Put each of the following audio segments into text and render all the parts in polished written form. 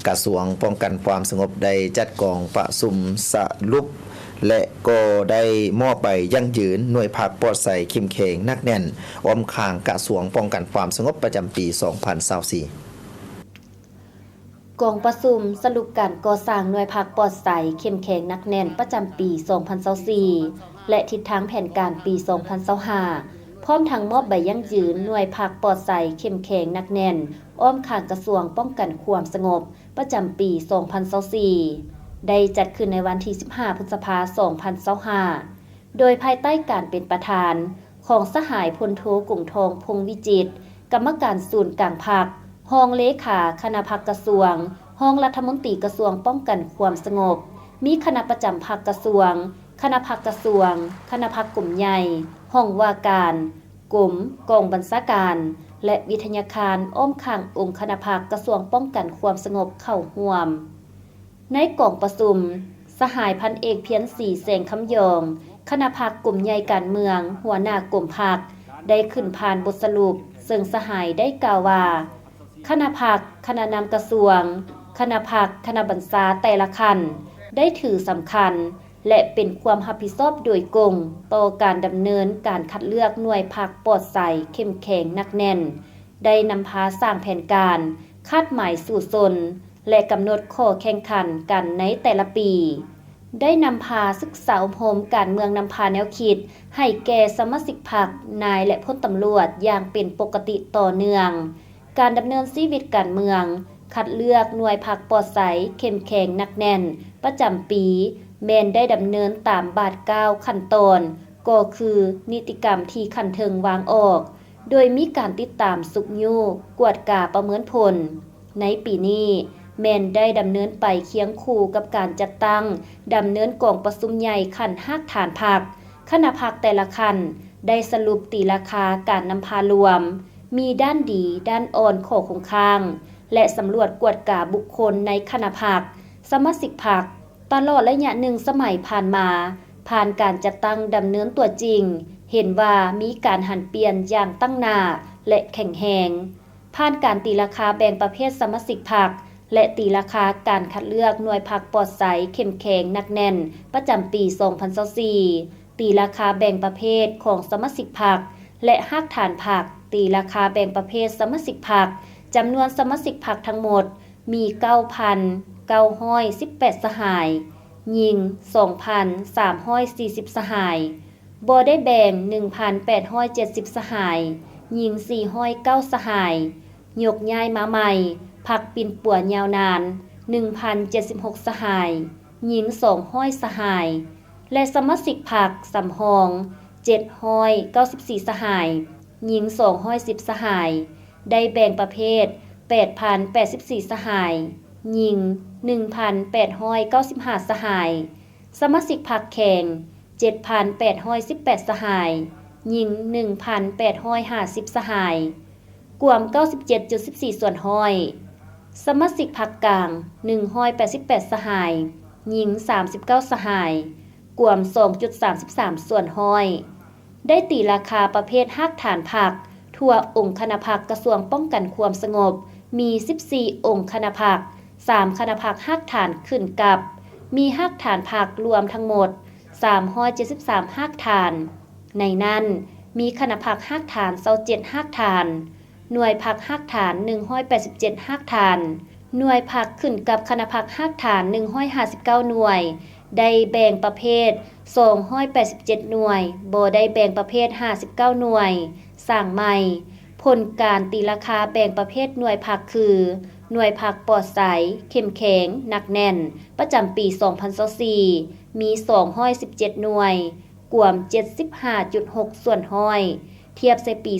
กระทรวงป้องกันความสงบได้จัดกองประชุมสรุปและก็ได้มอบใบยั่งยืนหน่วยภาคปลอดภัยเข้มแข็งนักแน่นอ้อมข้างกระทรวงป้องกันความสงบประจำปี 2024 กองประชุมสรุปการก่อสร้างหน่วยภาคปลอดภัยเข้มแข็งนักแน่นประจำปี 2024 และทิศทางแผนการปี 2025 พร้อมทั้งมอบใบยั่งยืนหน่วยภาคปลอดภัยเข้มแข็งนักแน่นอ้อมข้างกระทรวงป้องกันความสงบประจำปี 2024 ได้จัดขึ้นในวันที่ 15 พฤษภาคม 2025 โดยภายใต้การเป็นประธานของสหายพลโทกรุงทองพงษ์วิจิตรกรรมการศูนย์กลางพรรครองเลขาคณะพรรคกระทรวงรองรัฐมนตรีกระทรวงป้องกันความสงบมีคณะประจำพรรคกระทรวงคณะพรรคกระทรวงคณะพรรคกลุ่มใหญ่ห้องว่าการกลุ่มกองบัญชาการและวิทยาคารอ้อมข้างองค์คณะพรรคกระทรวงป้องกันความสงบเข้าร่วมในกองประชุมสหายพันเอกเพียรศรีแสงคำยองคณะพรรคกลุ่มใหญ่การเมืองหัวหน้ากลุ่มพรรคได้ขึ้นผ่านบทสรุปซึ่งสหายได้กล่าวว่าคณะพรรคคณะนำกระทรวงคณะพรรคคณะบัญชาแต่ละคันได้ถือสำคัญและเป็นความรับผิดชอบโดยกงต่อการดำเนินการคัดเลือกหน่วยพรรคปลอดภัยเข้มแข็งนักแน่นได้นำพาสร้างแผนการคาดหมายสู่ชนและกำหนดข้อแข่งขันกันในแต่ละปีได้นำพาศึกษาอบรมการเมืองนำพาแนวคิดให้แก่สมาชิกพรรคนายและพลตำรวจอย่างเป็นปกติต่อเนื่องการดำเนินชีวิตการเมืองคัดเลือกหน่วยพรรคปลอดภัยเข้มแข็งนักแน่นประจำปีแม้นได้ดำเนินตามบาท9ขั้นตอนก็คือนิติกรรมที่ขั้นเทิงวางออกโดยมีการติดตามสุกยูกวดกาประเมินผลในปีนี้แม่นได้ดำเนินไปเคียงคู่กับการจัดตั้งดำเนินกองประชุมใหญ่ขั้นหากฐานพรรคคณะพรรคแต่ละคันได้สรุปตีราคาการนำพารวมมีด้านดีด้านอ่อนข้อคงค้างและสำรวจกวดกาบุคคลในคณะพรรคสมาชิกพรรคตลอดระยะหนึ่งสมัยผ่านมาผ่านการจัดตั้งดำเนินตัวจริงเห็นว่ามีการหันเปลี่ยนอย่างตั้งหน้าและแข็งแรงผ่านการตีราคาแบ่งประเภทสมาชิกพรรคและตีราคาการคัดเลือกหน่วยพรรคปลอดภัยเข้มแข็งนักแน่นประจำปี 2024 ตีราคาแบ่งประเภทของสมาชิกพรรคและหากฐานพรรคตีราคาแบ่งประเภทสมาชิกพรรคจำนวนสมาชิกพรรคทั้งหมดมี 9,918 สหายหญิง 2,340 สหายบ่ได้แบ่ง 1,870 สหายหญิง 409 สหายยกย้ายมาใหม่พรรคปิ่นป่วนยาวนาน 1,076 สหายหญิง 200 สหายและสมาชิกพรรคสำรอง 794 สหายหญิง 210 สหายได้แบ่งประเภท 8,084 สหายหญิง 1,895 สหายสมาชิกพรรคแข่ง 7,818 สหายหญิง 1,850 สหายกวม 97.14 ส่วนห้อยสมาชิกพรรคกลาง 188 สหายหญิง 39 สหายกวม 2.33 ส่วนห้อยได้ตีราคาประเภทหากฐานพรรคทั่วองค์คณะพรรคกระทรวงป้องกันความสงบมี 14 องค์คณะพรรค3 คณะพรรคหากฐานขึ้นกับมีหากฐานพรรครวมทั้งหมด 373 หากฐานในนั้นมีคณะพรรคหากฐาน27หากฐานหน่วยพรรคหากฐาน187หากฐานหน่วยพรรคขึ้นกับคณะพรรคหากฐาน159หน่วยได้แบ่งประเภท287หน่วยบ่ได้แบ่งประเภท59หน่วยสร้างใหม่ผลการตีราคาแบ่งประเภทหน่วยพรรคคือหน่วยพรรคปลอดภัยเข้มแข็งหนักแน่นประจำปี 2024 มี217หน่วยกวม 75.6 ส่วนห้อยเทียบใส่ปี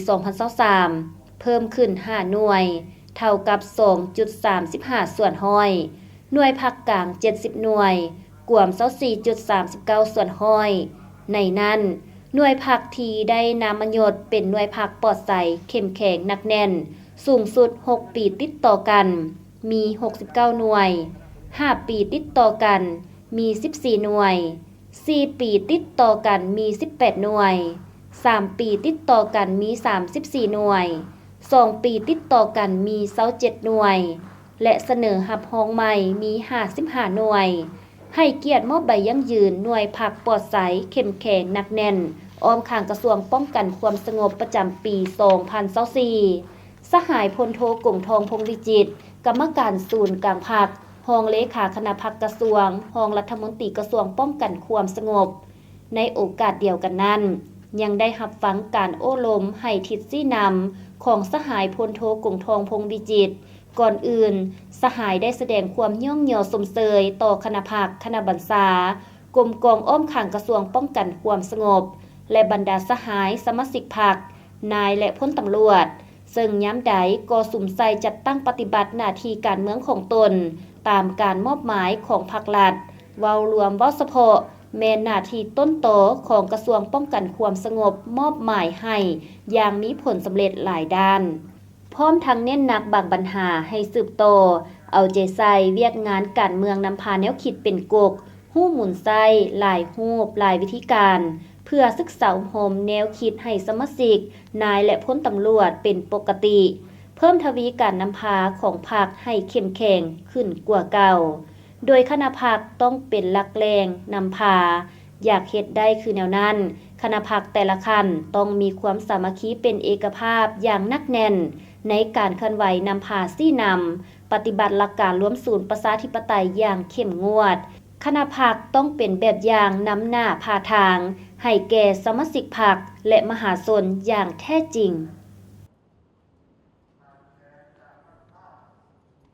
2023 เพิ่มขึ้น5หน่วยเท่ากับ 2.35 ส่วนห้อยหน่วยพรรคกลาง70หน่วยกวม 24.39 ส่วนห้อยในนั้นหน่วยพรรคที่ได้นามยศเป็นหน่วยพรรคปลอดภัยเข้มแข็งหนักแน่นสูงสุด6ปีติดต่อกันมี69หน่วย5ปีติดต่อกันมี14หน่วย4ปีติดต่อกันมี18หน่วย3ปีติดต่อกันมี34หน่วย2ปีติดต่อกันมี27หน่วย และเสนอหับห้องใหม่มี55หน่วย ให้เกียรติมอบใบยั่งยืนหน่วยผักปลอดใสเข้มแข็งหนักแน่นอ้อมข้างกระทรวงป้องกันความสงบประจำปี 2024 สหายพลโทกงทองพงษ์วิจิตรกรรมการศูนย์กลางผักรองเลขาคณะผักกระทรวงรองรัฐมนตรีกระทรวงป้องกันความสงบในโอกาสเดียวกันนั้นยังได้รับฟังการโอ้ลมให้ทิศซี่นำของสหายพลโทกงทองพงษ์วิจิตรก่อนอื่นสหายได้แสดงความย่องเหย่อสมเสยต่อคณะผักคณะบรรษากรมกองอ้อมข้างกระทรวงป้องกันความสงบและบรรดาสหายสมาชิกพรรคนายและพลตำรวจซึ่งย้ำใดก็สุ่มใส่จัดตั้งปฏิบัติหน้าที่การเมืองของตนตามการมอบหมายของพรรครัฐเว้ารวมเว้าเฉพาะแม่นหน้าที่ต้นโตของกระทรวงป้องกันความสงบมอบหมายให้อย่างมีผลสำเร็จหลายด้านพร้อมทั้งเน้นหนักบางปัญหาให้สืบโตเอาใจใส่เวียกงานการเมืองนำพาแนวคิดเป็นกกหู้หมุนไส้หลายรูปหลายวิธีการเพื่อศึกษาอบรมแนวคิดให้สมาชิกนายและพลตำรวจเป็นปกติเพิ่มทวีการนำพาของพรรคให้เข้มแข็งขึ้นกว่าเก่าโดยคณะพรรคต้องเป็นหลักแรงนำพาอยากเฮ็ดได้คือแนวนั้นคณะพรรคแต่ละคันต้องมีความสามัคคีเป็นเอกภาพอย่างนักแน่นในการเคลื่อนไหวนำพาซี่นำปฏิบัติหลักการรวมศูนย์ประชาธิปไตยอย่างเข้มงวดคณะพรรคต้องเป็นแบบอย่างนำหน้าพาทางให้แก่สมาชิกพรรคและมหาชนอย่างแท้จริง